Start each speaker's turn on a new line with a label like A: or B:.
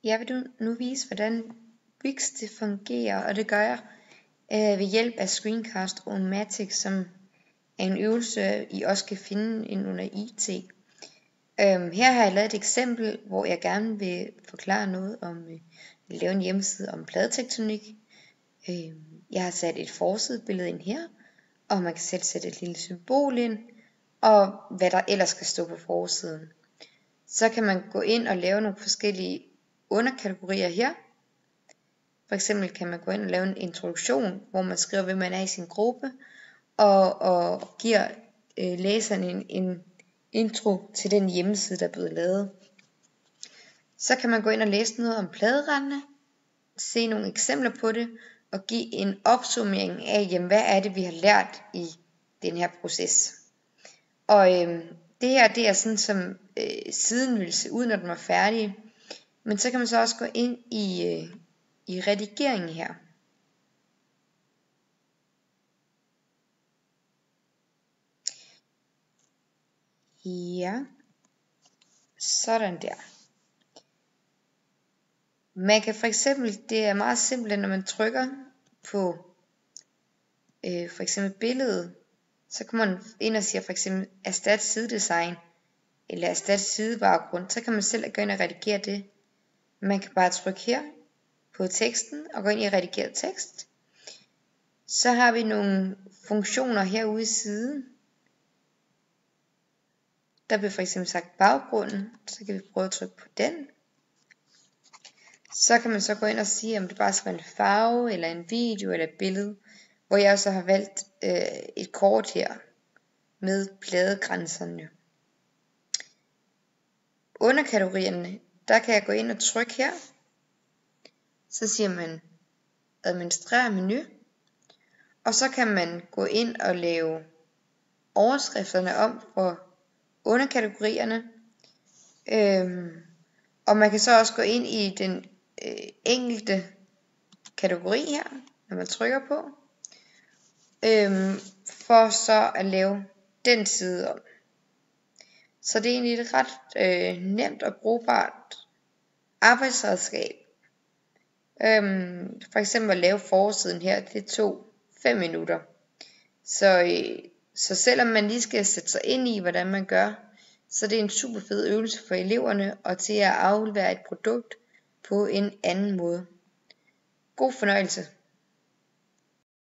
A: Jeg vil nu vise, hvordan Wix det fungerer, og det gør jeg ved hjælp af Screencast-O-Matic, som er en øvelse, I også kan finde ind under IT. Her har jeg lavet et eksempel, hvor jeg gerne vil forklare noget om at lave en hjemmeside om pladetektonik. Jeg har sat et forsidebillede ind her, og man kan selv sætte et lille symbol ind, og hvad der ellers skal stå på forsiden. Så kan man gå ind og lave nogle forskellige underkategorier her. For eksempel kan man gå ind og lave en introduktion, hvor man skriver, hvem man er i sin gruppe, og giver læseren en intro til den hjemmeside, der er blevet lavet. Så kan man gå ind og læse noget om pladerandene, se nogle eksempler på det, og give en opsummering af, jamen, hvad er det, vi har lært i den her proces. Og det her, det er sådan, som siden ville se ud, når den var færdig. Men så kan man så også gå ind i redigeringen her. Ja, sådan der. Man kan for eksempel, det er meget simpelt, når man trykker på for eksempel billedet, så kommer man ind og siger for eksempel erstat sidedesign, eller erstat sidebaggrund, så kan man selv gå ind og redigere det. Man kan bare trykke her på teksten og gå ind i redigeret tekst. Så har vi nogle funktioner herude i siden. Der bliver for eksempel sagt baggrunden, så kan vi prøve at trykke på den. Så kan man så gå ind og sige, om det bare skal være en farve, eller en video, eller et billede, hvor jeg så har valgt et kort her med pladegrænserne. Under kategorierne, der kan jeg gå ind og trykke her. Så siger man administrere menu. Og så kan man gå ind og lave overskrifterne om for underkategorierne. Og man kan så også gå ind i den enkelte kategori her, når man trykker på. For så at lave den side om. Så det er egentlig et ret nemt og brugbart arbejdsredskab. For eksempel at lave forsiden her, det tog 5 minutter. Så selvom man lige skal sætte sig ind i, hvordan man gør, så det er en super fed øvelse for eleverne, og til at aflevere et produkt på en anden måde. God fornøjelse.